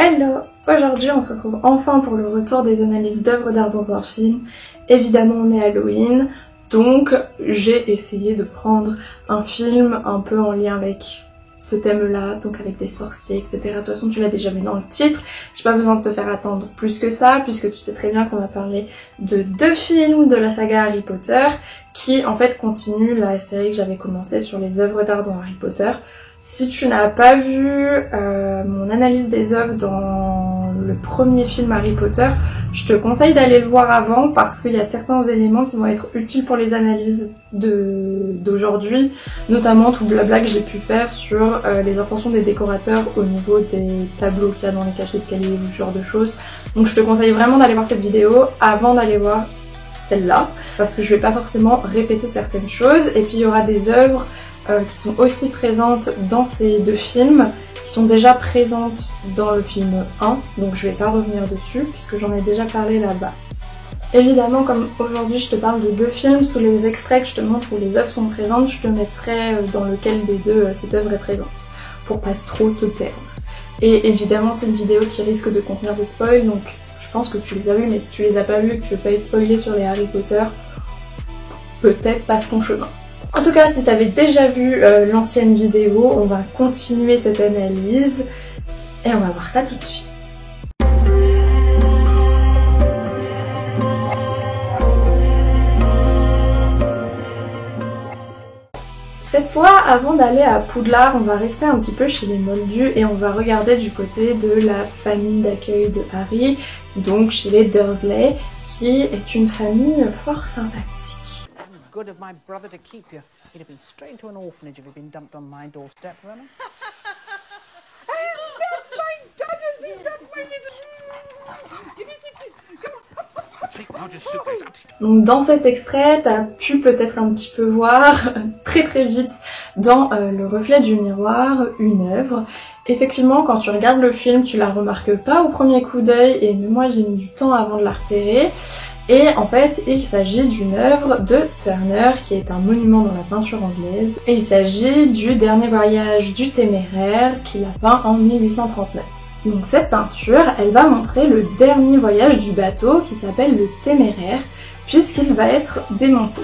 Hello! Aujourd'hui on se retrouve enfin pour le retour des analyses d'œuvres d'art dans un film. Évidemment on est Halloween, donc j'ai essayé de prendre un film un peu en lien avec ce thème-là, donc avec des sorciers, etc. De toute façon tu l'as déjà vu dans le titre, j'ai pas besoin de te faire attendre plus que ça, puisque tu sais très bien qu'on va parler de 2 films de la saga Harry Potter, qui en fait continuent la série que j'avais commencé sur les œuvres d'art dans Harry Potter. Si tu n'as pas vu mon analyse des œuvres dans le premier film Harry Potter, je te conseille d'aller le voir avant parce qu'il y a certains éléments qui vont être utiles pour les analyses d'aujourd'hui, notamment tout le blabla que j'ai pu faire sur les intentions des décorateurs au niveau des tableaux qu'il y a dans les cages d'escalier ou ce genre de choses. Donc je te conseille vraiment d'aller voir cette vidéo avant d'aller voir celle-là, parce que je vais pas forcément répéter certaines choses, et puis il y aura des œuvres qui sont aussi présentes dans ces 2 films, qui sont déjà présentes dans le film 1, donc je vais pas revenir dessus puisque j'en ai déjà parlé là-bas. Évidemment, comme aujourd'hui je te parle de 2 films, sous les extraits que je te montre où les œuvres sont présentes, je te mettrai dans lequel des 2 cette œuvre est présente, pour pas trop te perdre. Et évidemment c'est une vidéo qui risque de contenir des spoils, donc je pense que tu les as vus, mais si tu les as pas vus et que tu veux pas être spoilé sur les Harry Potter, peut-être passe ton chemin. En tout cas, si t'avais déjà vu l'ancienne vidéo, on va continuer cette analyse et on va voir ça tout de suite. Cette fois, avant d'aller à Poudlard, on va rester un petit peu chez les Moldus et on va regarder du côté de la famille d'accueil de Harry, donc chez les Dursley, qui est une famille fort sympathique. Good of my brother to keep you. He'd have been straight to an orphanage if he'd been dumped on my doorstep, Vernon. Is that my daughter? Is that my little... Give me this. Come on. Take Roger's suitcase upstairs. Donc dans cet extrait, t'as pu peut-être un petit peu voir très vite dans le reflet du miroir une œuvre. Effectivement, quand tu regardes le film, tu la remarques pas au premier coup d'œil et même moi j'ai mis du temps avant de la repérer. Et en fait, il s'agit d'une œuvre de Turner qui est un monument dans la peinture anglaise. Et il s'agit du dernier voyage du Téméraire qu'il a peint en 1839. Donc cette peinture, elle va montrer le dernier voyage du bateau qui s'appelle le Téméraire, puisqu'il va être démonté.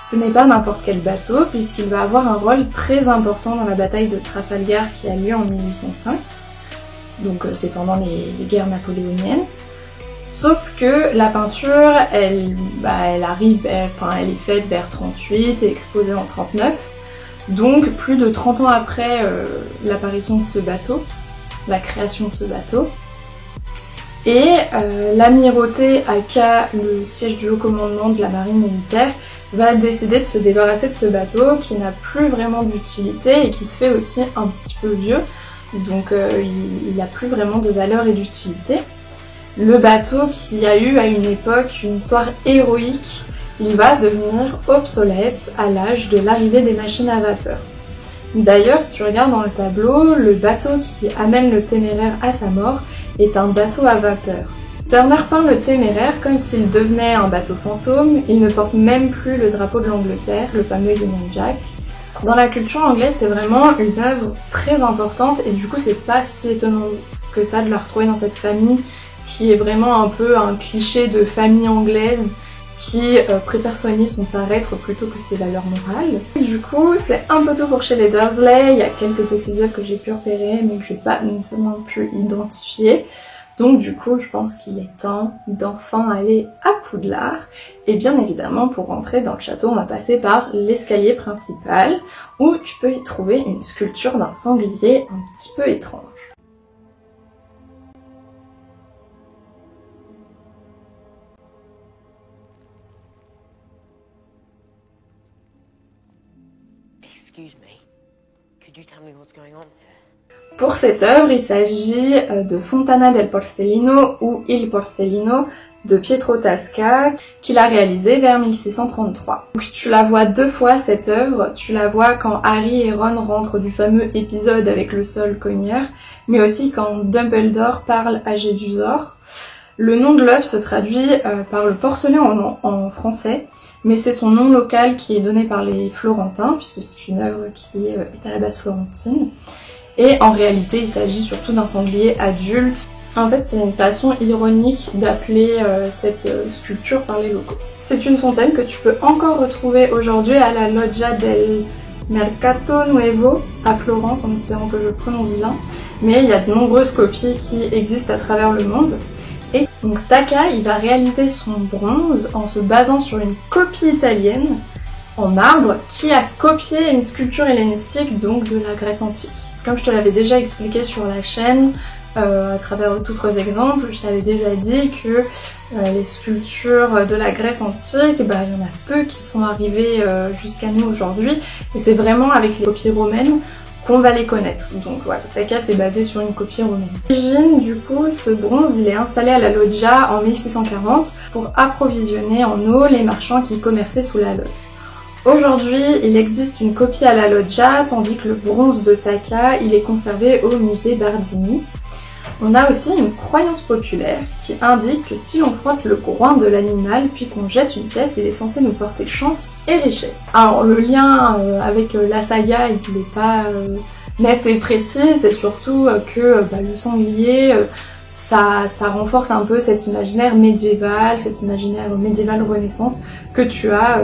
Ce n'est pas n'importe quel bateau, puisqu'il va avoir un rôle très important dans la bataille de Trafalgar qui a lieu en 1805. Donc c'est pendant les guerres napoléoniennes. Sauf que la peinture, elle est faite vers 38 et exposée en 39. Donc plus de 30 ans après l'apparition de ce bateau, la création de ce bateau. Et l'amirauté aka le siège du haut commandement de la marine militaire va décider de se débarrasser de ce bateau qui n'a plus vraiment d'utilité et qui se fait aussi un petit peu vieux. Donc il n'a plus vraiment de valeur et d'utilité. Le bateau qui a eu à une époque une histoire héroïque, il va devenir obsolète à l'âge de l'arrivée des machines à vapeur. D'ailleurs, si tu regardes dans le tableau, le bateau qui amène le Téméraire à sa mort est un bateau à vapeur. Turner peint le Téméraire comme s'il devenait un bateau fantôme, il ne porte même plus le drapeau de l'Angleterre, le fameux Union Jack. Dans la culture anglaise, c'est vraiment une œuvre très importante et du coup c'est pas si étonnant que ça de la retrouver dans cette famille qui est vraiment un peu un cliché de famille anglaise qui préfère soigner son paraître plutôt que ses valeurs morales. Du coup, c'est un peu tout pour chez les Dursley, il y a quelques petits œuvres que j'ai pu repérer mais que j'ai pas nécessairement pu identifier. Donc du coup, je pense qu'il est temps d'enfin aller à Poudlard. Et bien évidemment, pour rentrer dans le château, on va passer par l'escalier principal où tu peux y trouver une sculpture d'un sanglier un petit peu étrange. Excuse me, could you tell me what's going on here? Pour cette œuvre, il s'agit de Fontana del Porcellino ou Il Porcellino de Pietro Tasca qu'il a réalisé vers 1633. Donc tu la vois 2 fois cette œuvre, tu la vois quand Harry et Ron rentrent du fameux épisode avec le sol cogneur, mais aussi quand Dumbledore parle à Jedusor. Le nom de l'œuvre se traduit par le porcelain en français, mais c'est son nom local qui est donné par les Florentins, puisque c'est une œuvre qui est à la base florentine. Et en réalité, il s'agit surtout d'un sanglier adulte. En fait, c'est une façon ironique d'appeler cette sculpture par les locaux. C'est une fontaine que tu peux encore retrouver aujourd'hui à la Loggia del Mercato Nuovo à Florence, en espérant que je prononce bien. Mais il y a de nombreuses copies qui existent à travers le monde. Et donc Taka, il va réaliser son bronze en se basant sur une copie italienne en marbre qui a copié une sculpture hellénistique, donc de la Grèce antique. Comme je te l'avais déjà expliqué sur la chaîne, à travers d'autres exemples, je t'avais déjà dit que les sculptures de la Grèce antique, il y en a peu qui sont arrivées jusqu'à nous aujourd'hui, et c'est vraiment avec les copies romaines qu'on va les connaître. Donc voilà, Taka s'est basé sur une copie romaine. L'origine, du coup, ce bronze, il est installé à la Loggia en 1640 pour approvisionner en eau les marchands qui commerçaient sous la loge. Aujourd'hui, il existe une copie à la Loggia, tandis que le bronze de Taka, il est conservé au musée Bardini. On a aussi une croyance populaire qui indique que si l'on frotte le groin de l'animal puis qu'on jette une pièce, il est censé nous porter chance et richesse. Alors le lien avec la saga, il n'est pas net et précis, c'est surtout que le sanglier, ça renforce un peu cet imaginaire médiéval renaissance que tu as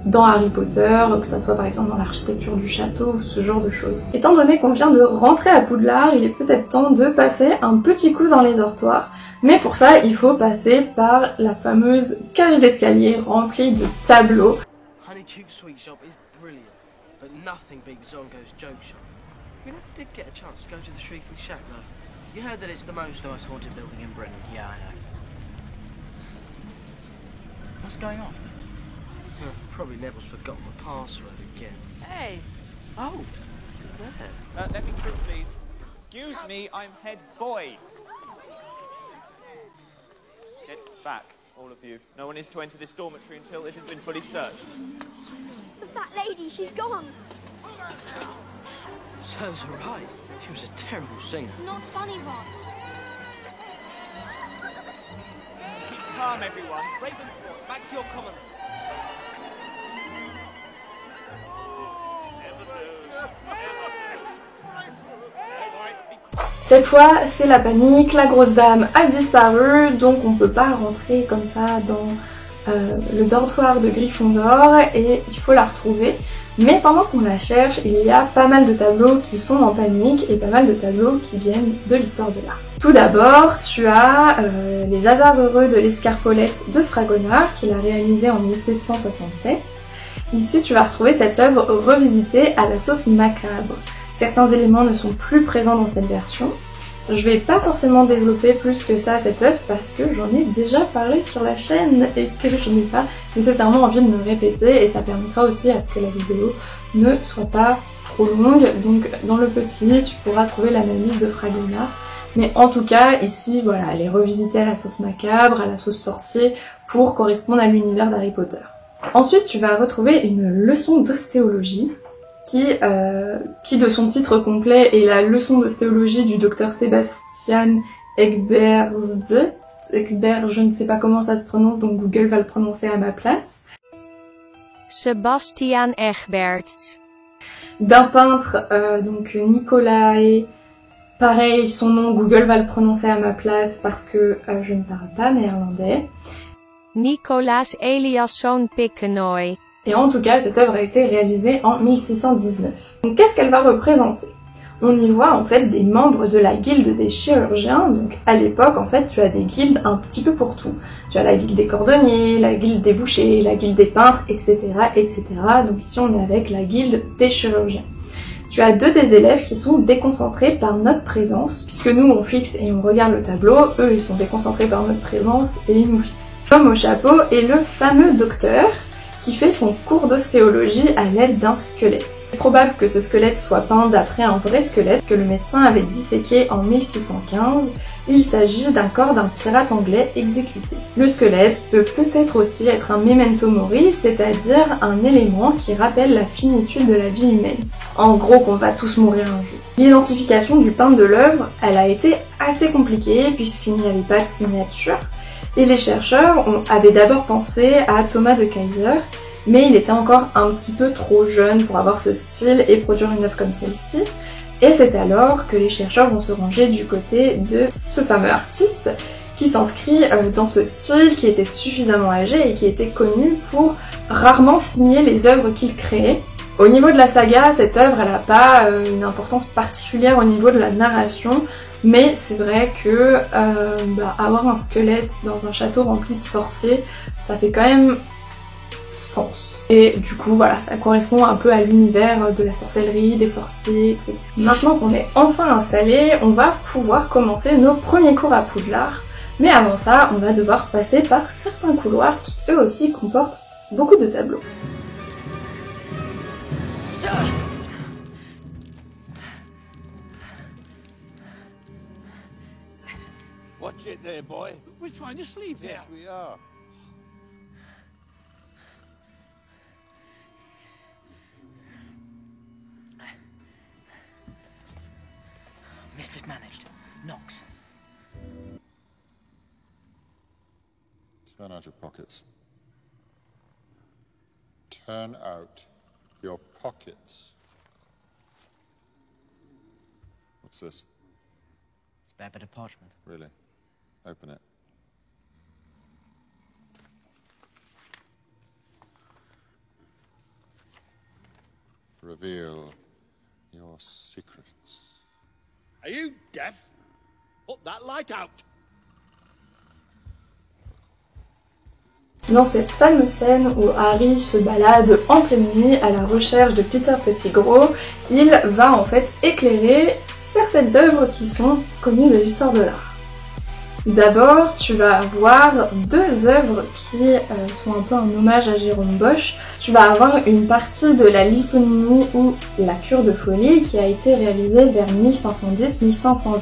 dans Harry Potter, que ça soit par exemple dans l'architecture du château, ce genre de choses. Étant donné qu'on vient de rentrer à Poudlard, il est peut-être temps de passer un petit coup dans les dortoirs, mais pour ça il faut passer par la fameuse cage d'escalier remplie de tableaux. Honeychuk Sweet Shop is brilliant, but nothing beats Zongo's Joke Shop. You never did get a chance to go to the Shrieking Shack though. You heard that it's the most haunted building in Britain. Yeah, I know. What's going on? Probably Neville's forgotten the password again. Hey! Oh! Where? Let me through, please. Excuse me, I'm head boy. Get back, all of you. No one is to enter this dormitory until it has been fully searched. The fat lady, she's gone. Serves her right. She was a terrible singer. It's not funny, Ron. Keep calm, everyone. Ravenclaw, back to your common. Cette fois, c'est la panique, la grosse dame a disparu, donc on peut pas rentrer comme ça dans le dortoir de Gryffondor et il faut la retrouver. Mais pendant qu'on la cherche, il y a pas mal de tableaux qui sont en panique et pas mal de tableaux qui viennent de l'histoire de l'art. Tout d'abord, tu as Les hasards heureux de l'escarpolette de Fragonard qu'il a réalisé en 1767. Ici, tu vas retrouver cette œuvre revisitée à la sauce macabre. Certains éléments ne sont plus présents dans cette version. Je vais pas forcément développer plus que ça cette œuvre parce que j'en ai déjà parlé sur la chaîne et que je n'ai pas nécessairement envie de me répéter et ça permettra aussi à ce que la vidéo ne soit pas trop longue. Donc dans le petit, tu pourras trouver l'analyse de Fragonard. Mais en tout cas, ici, voilà, elle est revisitée à la sauce macabre, à la sauce sorcier pour correspondre à l'univers d'Harry Potter. Ensuite, tu vas retrouver une leçon d'ostéologie qui de son titre complet est la leçon d'ostéologie du docteur Sebastian Egbert, je ne sais pas comment ça se prononce, donc Google va le prononcer à ma place. Sebastian Egberts. D'un peintre, donc Nicolae, pareil, son nom, Google va le prononcer à ma place parce que je ne parle pas néerlandais. Nicolaas Eliasson Pickenoy. Et en tout cas, cette œuvre a été réalisée en 1619. Donc qu'est-ce qu'elle va représenter? On y voit en fait des membres de la guilde des chirurgiens. Donc à l'époque, en fait, tu as des guildes un petit peu pour tout. Tu as la guilde des cordonniers, la guilde des bouchers, la guilde des peintres, etc., etc. Donc ici, on est avec la guilde des chirurgiens. Tu as deux des élèves qui sont déconcentrés par notre présence, puisque nous, on fixe et on regarde le tableau. Eux, ils sont déconcentrés par notre présence et ils nous fixent. L'homme au chapeau est le fameux docteur qui fait son cours d'ostéologie à l'aide d'un squelette. C'est probable que ce squelette soit peint d'après un vrai squelette que le médecin avait disséqué en 1615. Il s'agit d'un corps d'un pirate anglais exécuté. Le squelette peut peut-être aussi être un memento mori, c'est-à-dire un élément qui rappelle la finitude de la vie humaine. En gros, qu'on va tous mourir un jour. L'identification du peintre de l'œuvre, elle a été assez compliquée puisqu'il n'y avait pas de signature. Et les chercheurs avaient d'abord pensé à Thomas de Kaiser, mais il était encore un petit peu trop jeune pour avoir ce style et produire une œuvre comme celle-ci. Et c'est alors que les chercheurs vont se ranger du côté de ce fameux artiste qui s'inscrit dans ce style, qui était suffisamment âgé et qui était connu pour rarement signer les œuvres qu'il créait. Au niveau de la saga, cette œuvre, elle n'a pas une importance particulière au niveau de la narration, mais c'est vrai que avoir un squelette dans un château rempli de sorciers, ça fait quand même sens. Et du coup, voilà, ça correspond un peu à l'univers de la sorcellerie, des sorciers, etc. Maintenant qu'on est enfin installé, on va pouvoir commencer nos premiers cours à Poudlard. Mais avant ça, on va devoir passer par certains couloirs qui eux aussi comportent beaucoup de tableaux. Watch it there, boy. We're trying to sleep here. Yes, we are. Mismanaged. Knox. Turn out your pockets. Turn out your pockets. What's this? Spare bit of parchment. Really? Open it. Reveal your secrets. Are you deaf? Put that light out. Dans cette fameuse scène où Harry se balade en pleine nuit à la recherche de Peter Pettigrew, il va en fait éclairer certaines œuvres qui sont connues de l'histoire de l'art. D'abord, tu vas avoir deux œuvres qui sont un peu un hommage à Jérôme Bosch. Tu vas avoir une partie de la Lithonomie ou la cure de folie qui a été réalisée vers 1510-1520.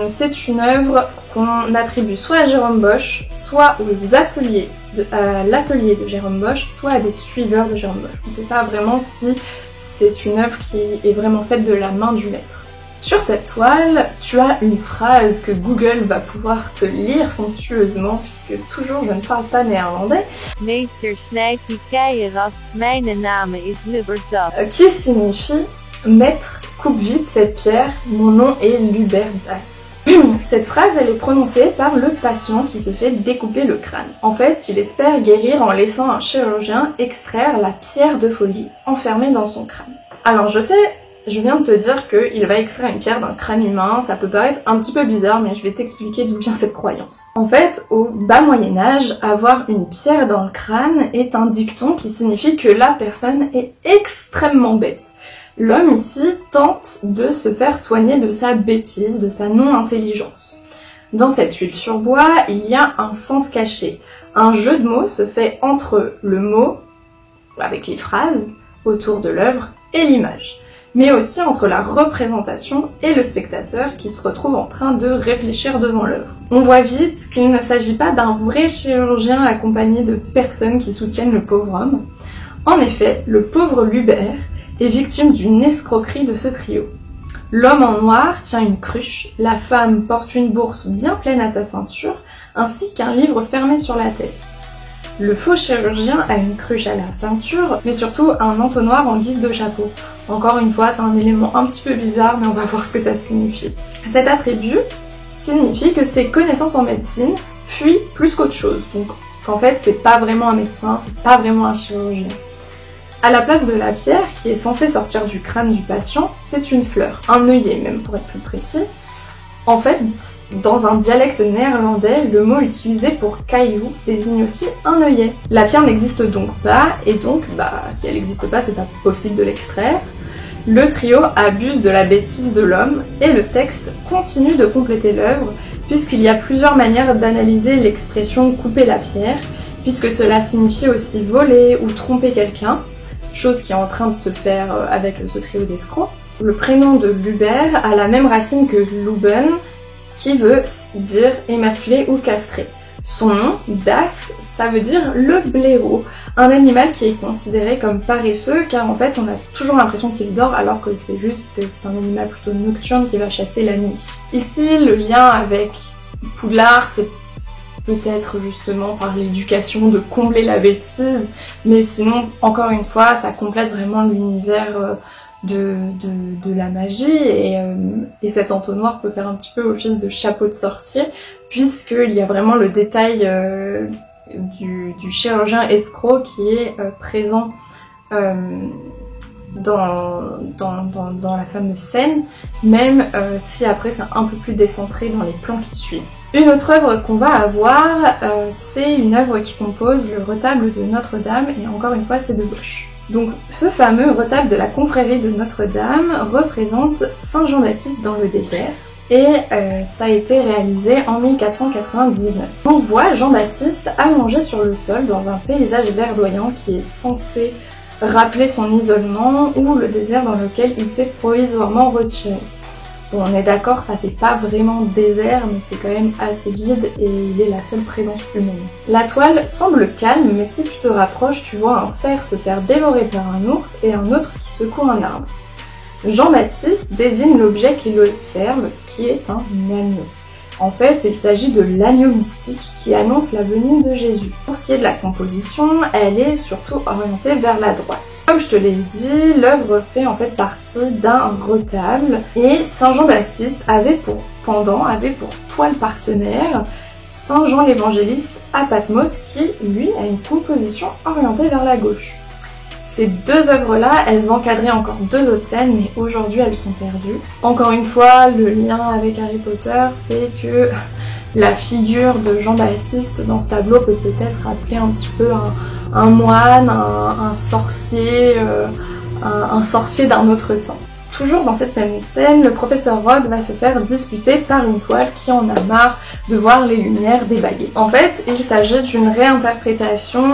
C'est une œuvre qu'on attribue soit à Jérôme Bosch, soit aux ateliers, à l'atelier de Jérôme Bosch, soit à des suiveurs de Jérôme Bosch. On ne sait pas vraiment si c'est une œuvre qui est vraiment faite de la main du maître. Sur cette toile, tu as une phrase que Google va pouvoir te lire somptueusement, puisque toujours je ne parle pas néerlandais. Meester snijd die keieras, mijn naam is Lubberdas. Qui signifie « Maître, coupe vite cette pierre, mon nom est Lubberdas ». Cette phrase, elle est prononcée par le patient qui se fait découper le crâne. En fait, il espère guérir en laissant un chirurgien extraire la pierre de folie enfermée dans son crâne. Alors je sais, je viens de te dire qu'il va extraire une pierre d'un crâne humain, ça peut paraître un petit peu bizarre, mais je vais t'expliquer d'où vient cette croyance. En fait, au bas Moyen-Âge, avoir une pierre dans le crâne est un dicton qui signifie que la personne est extrêmement bête. L'homme ici tente de se faire soigner de sa bêtise, de sa non-intelligence. Dans cette huile sur bois, il y a un sens caché. Un jeu de mots se fait entre le mot, avec les phrases, autour de l'œuvre, et l'image, mais aussi entre la représentation et le spectateur qui se retrouve en train de réfléchir devant l'œuvre. On voit vite qu'il ne s'agit pas d'un vrai chirurgien accompagné de personnes qui soutiennent le pauvre homme. En effet, le pauvre Lubert est victime d'une escroquerie de ce trio. L'homme en noir tient une cruche, la femme porte une bourse bien pleine à sa ceinture, ainsi qu'un livre fermé sur la tête. Le faux chirurgien a une cruche à la ceinture, mais surtout un entonnoir en guise de chapeau. Encore une fois, c'est un élément un petit peu bizarre, mais on va voir ce que ça signifie. Cet attribut signifie que ses connaissances en médecine fuient plus qu'autre chose. Donc, qu'en fait, c'est pas vraiment un médecin, c'est pas vraiment un chirurgien. À la place de la pierre, qui est censée sortir du crâne du patient, c'est une fleur, un œillet même pour être plus précis. En fait, dans un dialecte néerlandais, le mot utilisé pour caillou désigne aussi un œillet. La pierre n'existe donc pas, et donc, si elle n'existe pas, c'est pas possible de l'extraire. Le trio abuse de la bêtise de l'homme, et le texte continue de compléter l'œuvre, puisqu'il y a plusieurs manières d'analyser l'expression « couper la pierre », puisque cela signifie aussi voler ou tromper quelqu'un, chose qui est en train de se faire avec ce trio d'escrocs. Le prénom de Lubert a la même racine que Luben, qui veut dire émasculé ou castré. Son nom, Das, ça veut dire le blaireau, un animal qui est considéré comme paresseux car en fait on a toujours l'impression qu'il dort alors que c'est juste que c'est un animal plutôt nocturne qui va chasser la nuit. Ici, le lien avec Poudlard, c'est peut-être justement par l'éducation de combler la bêtise, mais sinon, encore une fois, ça complète vraiment l'univers de la magie et cet entonnoir peut faire un petit peu office de chapeau de sorcier puisqu'il y a vraiment le détail du chirurgien escroc qui est présent dans la fameuse scène, même si après c'est un peu plus décentré dans les plans qui suivent. Une autre œuvre qu'on va avoir, c'est une œuvre qui compose le retable de Notre-Dame, et encore une fois c'est de gauche. Donc ce fameux retable de la confrérie de Notre-Dame représente Saint Jean-Baptiste dans le désert, et ça a été réalisé en 1499. On voit Jean-Baptiste allongé sur le sol dans un paysage verdoyant qui est censé rappeler son isolement ou le désert dans lequel il s'est provisoirement retiré. Bon, on est d'accord, ça fait pas vraiment désert, mais c'est quand même assez vide et il est la seule présence humaine. La toile semble calme, mais si tu te rapproches, tu vois un cerf se faire dévorer par un ours et un autre qui secoue un arbre. Jean-Baptiste désigne l'objet qui l'observe, qui est un agneau. En fait, il s'agit de l'agneau mystique qui annonce la venue de Jésus. Pour ce qui est de la composition, elle est surtout orientée vers la droite. Comme je te l'ai dit, l'œuvre fait en fait partie d'un retable et Saint Jean-Baptiste avait pour toile partenaire Saint Jean l'Évangéliste à Patmos qui, lui, a une composition orientée vers la gauche. Ces deux œuvres-là, elles encadraient encore deux autres scènes, mais aujourd'hui elles sont perdues. Encore une fois, le lien avec Harry Potter, c'est que la figure de Jean-Baptiste dans ce tableau peut peut-être rappeler un petit peu un moine, un sorcier d'un autre temps. Toujours dans cette même scène, le professeur Rogue va se faire disputer par une toile qui en a marre de voir les lumières débaguer. En fait, il s'agit d'une réinterprétation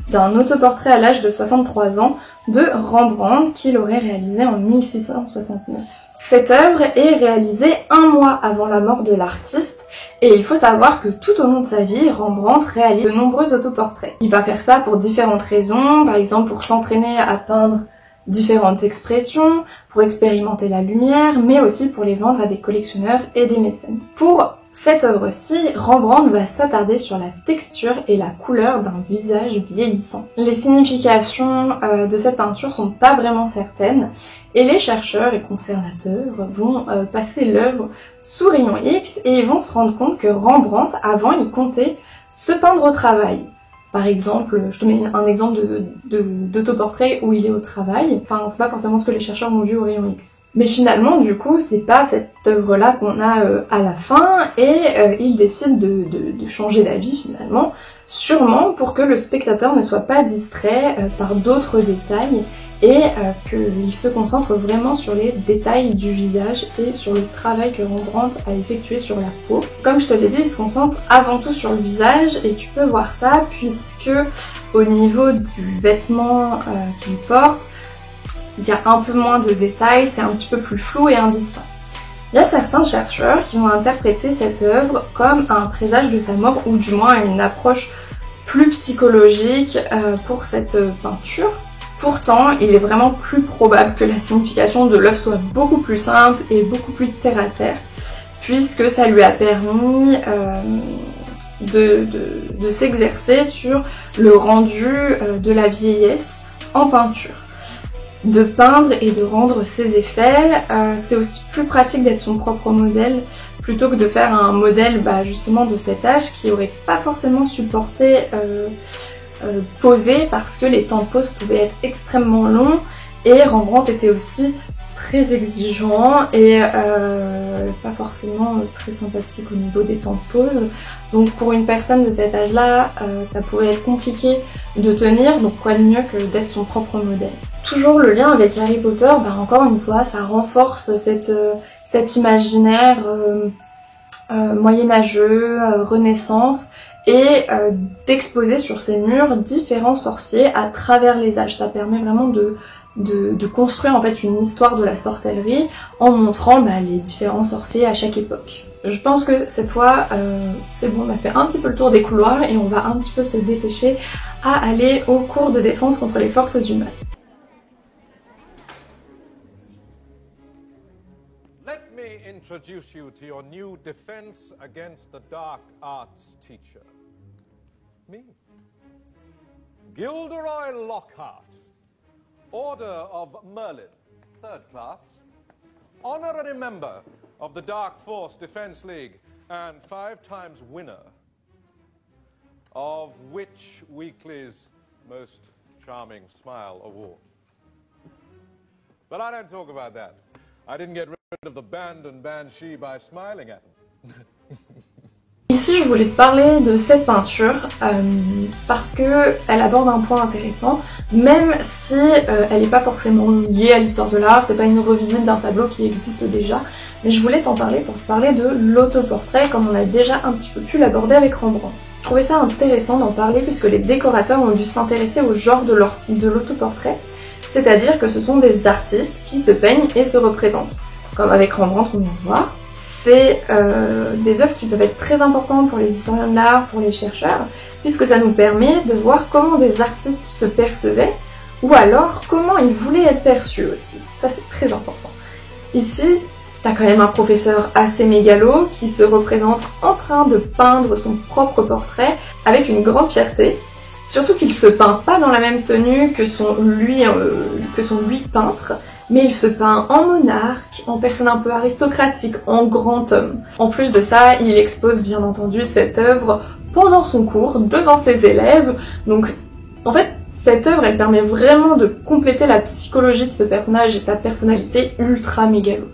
d'un autoportrait à l'âge de 63 ans de Rembrandt qu'il aurait réalisé en 1669. Cette œuvre est réalisée un mois avant la mort de l'artiste et il faut savoir que tout au long de sa vie, Rembrandt réalise de nombreux autoportraits. Il va faire ça pour différentes raisons, par exemple pour s'entraîner à peindre différentes expressions, pour expérimenter la lumière, mais aussi pour les vendre à des collectionneurs et des mécènes. Pour cette œuvre-ci, Rembrandt va s'attarder sur la texture et la couleur d'un visage vieillissant. Les significations de cette peinture sont pas vraiment certaines, et les chercheurs et conservateurs vont passer l'œuvre sous rayon X et ils vont se rendre compte que Rembrandt, avant, il comptait se peindre au travail. Par exemple, je te mets un exemple d'autoportrait où il est au travail. Enfin, c'est pas forcément ce que les chercheurs ont vu au rayon X. Mais finalement, du coup, c'est pas cette œuvre-là qu'on a à la fin, et il décide de changer d'avis finalement, sûrement pour que le spectateur ne soit pas distrait par d'autres détails, et qu'il se concentre vraiment sur les détails du visage et sur le travail que Rembrandt a effectué sur la peau. Comme je te l'ai dit, il se concentre avant tout sur le visage et tu peux voir ça puisque au niveau du vêtement qu'il porte, il y a un peu moins de détails, c'est un petit peu plus flou et indistinct. Il y a certains chercheurs qui vont interpréter cette œuvre comme un présage de sa mort ou du moins une approche plus psychologique pour cette peinture. Pourtant, il est vraiment plus probable que la signification de l'œuvre soit beaucoup plus simple et beaucoup plus terre-à-terre, puisque ça lui a permis de s'exercer sur le rendu de la vieillesse en peinture. De peindre et de rendre ses effets, c'est aussi plus pratique d'être son propre modèle, plutôt que de faire un modèle justement de cet âge qui aurait pas forcément supporté posé parce que les temps de pose pouvaient être extrêmement longs et Rembrandt était aussi très exigeant et pas forcément très sympathique au niveau des temps de pause. Donc pour une personne de cet âge-là, ça pouvait être compliqué de tenir, donc quoi de mieux que d'être son propre modèle. Toujours le lien avec Harry Potter, encore une fois, ça renforce cet imaginaire moyenâgeux, renaissance, et d'exposer sur ces murs différents sorciers à travers les âges. Ça permet vraiment de construire en fait une histoire de la sorcellerie en montrant les différents sorciers à chaque époque. Je pense que cette fois, c'est bon, on a fait un petit peu le tour des couloirs et on va un petit peu se dépêcher à aller au cours de défense contre les forces du mal. Let me introduce you to your new defense against the dark arts teacher. Me. Gilderoy Lockhart, Order of Merlin. third class, honorary member of the Dark Force Defense League, and 5 times winner of Witch Weekly's Most Charming Smile Award. But I don't talk about that. I didn't get rid of the band and banshee by smiling at them. Ici, je voulais te parler de cette peinture parce que elle aborde un point intéressant, même si elle n'est pas forcément liée à l'histoire de l'art, c'est pas une revisite d'un tableau qui existe déjà, mais je voulais t'en parler pour te parler de l'autoportrait comme on a déjà un petit peu pu l'aborder avec Rembrandt. Je trouvais ça intéressant d'en parler puisque les décorateurs ont dû s'intéresser au genre de l'autoportrait, c'est-à-dire que ce sont des artistes qui se peignent et se représentent, comme avec Rembrandt on vient de voir. C'est des œuvres qui peuvent être très importantes pour les historiens de l'art, pour les chercheurs, puisque ça nous permet de voir comment des artistes se percevaient, ou alors comment ils voulaient être perçus aussi. Ça c'est très important. Ici, t'as quand même un professeur assez mégalo qui se représente en train de peindre son propre portrait avec une grande fierté, surtout qu'il se peint pas dans la même tenue que son lui peintre, mais il se peint en monarque, en personne un peu aristocratique, en grand homme. En plus de ça, il expose bien entendu cette œuvre pendant son cours, devant ses élèves. Donc, en fait, cette œuvre, elle permet vraiment de compléter la psychologie de ce personnage et sa personnalité ultra mégalo.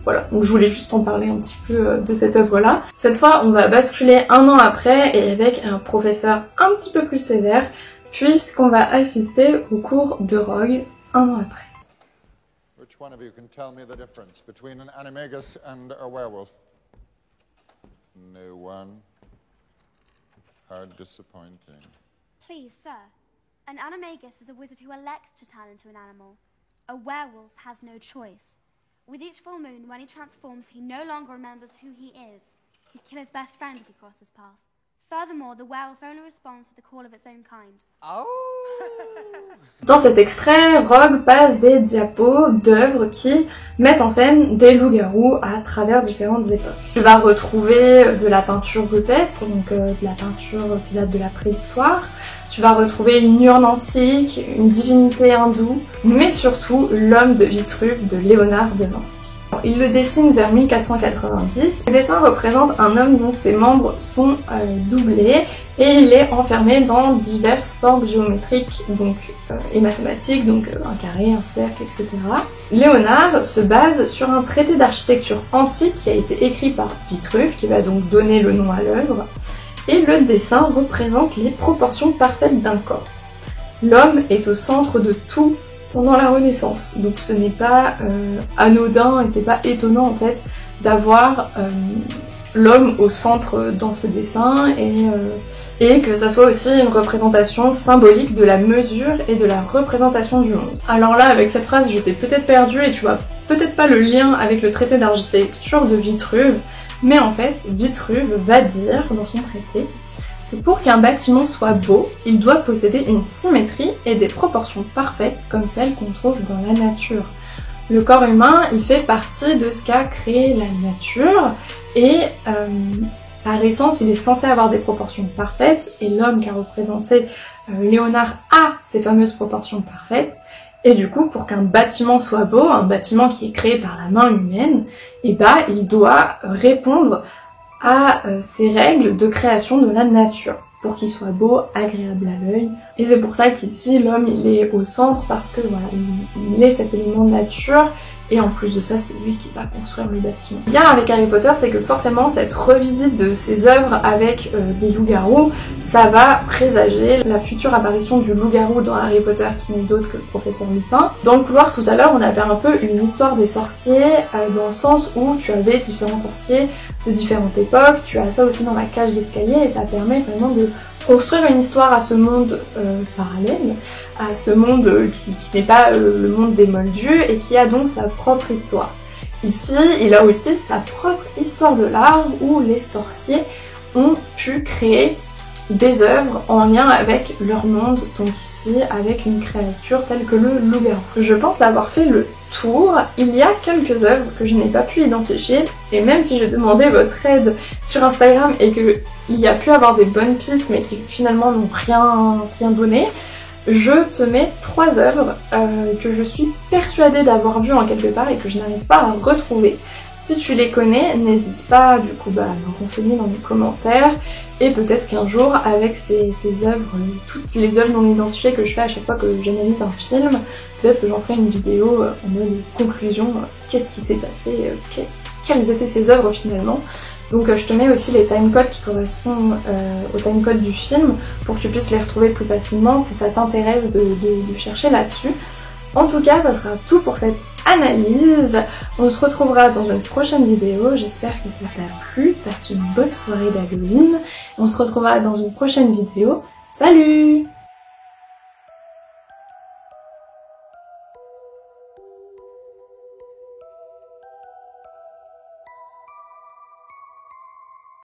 Voilà, donc je voulais juste en parler un petit peu de cette œuvre-là. Cette fois, on va basculer 1 an après et avec un professeur un petit peu plus sévère, puisqu'on va assister au cours de Rogue 1 an après. Which one of you can tell me the difference between an animagus and a werewolf? No one. How disappointing. Please, sir. An animagus is a wizard who elects to turn into an animal. A werewolf has no choice. With each full moon, when he transforms, he no longer remembers who he is. He'd kill his best friend if he crossed his path. Furthermore, the werewolf only responds to the call of its own kind. Oh! Dans cet extrait, Rogue passe des diapos d'œuvres qui mettent en scène des loups-garous à travers différentes époques. Tu vas retrouver de la peinture rupestre, donc de la peinture qui date de la préhistoire. Tu vas retrouver une urne antique, une divinité hindoue, mais surtout l'homme de Vitruve de Léonard de Vinci. Il le dessine vers 1490. Le dessin représente un homme dont ses membres sont doublés et il est enfermé dans diverses formes géométriques et mathématiques, donc un carré, un cercle, etc. Léonard se base sur un traité d'architecture antique qui a été écrit par Vitruve, qui va donc donner le nom à l'œuvre, et le dessin représente les proportions parfaites d'un corps. L'homme est au centre de tout pendant la Renaissance, donc ce n'est pas anodin et c'est pas étonnant en fait d'avoir l'homme au centre dans ce dessin et que ça soit aussi une représentation symbolique de la mesure et de la représentation du monde. Alors là, avec cette phrase, je t'ai peut-être perdu et tu vois peut-être pas le lien avec le traité d'architecture de Vitruve, mais en fait, Vitruve va dire dans son traité que pour qu'un bâtiment soit beau, il doit posséder une symétrie et des proportions parfaites comme celles qu'on trouve dans la nature. Le corps humain, il fait partie de ce qu'a créé la nature et par essence, il est censé avoir des proportions parfaites et l'homme qu'a représenté Léonard a ces fameuses proportions parfaites. Et du coup, pour qu'un bâtiment soit beau, un bâtiment qui est créé par la main humaine, il doit répondre à ces règles de création de la nature pour qu'il soit beau, agréable à l'œil. Et c'est pour ça qu'ici l'homme il est au centre parce que voilà, il est cet élément nature et en plus de ça c'est lui qui va construire le bâtiment. Le lien avec Harry Potter c'est que forcément cette revisite de ses œuvres avec des loups-garous, ça va présager la future apparition du loup-garou dans Harry Potter qui n'est d'autre que le professeur Lupin. Dans le couloir tout à l'heure on avait un peu une histoire des sorciers dans le sens où tu avais différents sorciers de différentes époques, tu as ça aussi dans la cage d'escalier et ça permet vraiment de construire une histoire à ce monde parallèle, à ce monde qui n'est pas le monde des Moldus et qui a donc sa propre histoire. Ici, il a aussi sa propre histoire de l'art où les sorciers ont pu créer des œuvres en lien avec leur monde, donc ici avec une créature telle que le loup-garou. Je pense avoir fait le tour. Il y a quelques œuvres que je n'ai pas pu identifier et même si j'ai demandé votre aide sur Instagram et que il y a pu avoir des bonnes pistes mais qui finalement n'ont rien donné, je te mets 3 œuvres que je suis persuadée d'avoir vues en quelque part et que je n'arrive pas à retrouver. Si tu les connais, n'hésite pas du coup à me renseigner dans les commentaires et peut-être qu'un jour avec ces œuvres, toutes les œuvres non identifiées que je fais à chaque fois que j'analyse un film, peut-être que j'en ferai une vidéo en mode conclusion, qu'est-ce qui s'est passé, quelles étaient ces œuvres finalement. Donc je te mets aussi les timecodes qui correspondent au timecode du film pour que tu puisses les retrouver plus facilement si ça t'intéresse de chercher là-dessus. En tout cas, ça sera tout pour cette analyse. On se retrouvera dans une prochaine vidéo. J'espère que ça t'a plu. Passe une bonne soirée d'Halloween. On se retrouvera dans une prochaine vidéo. Salut!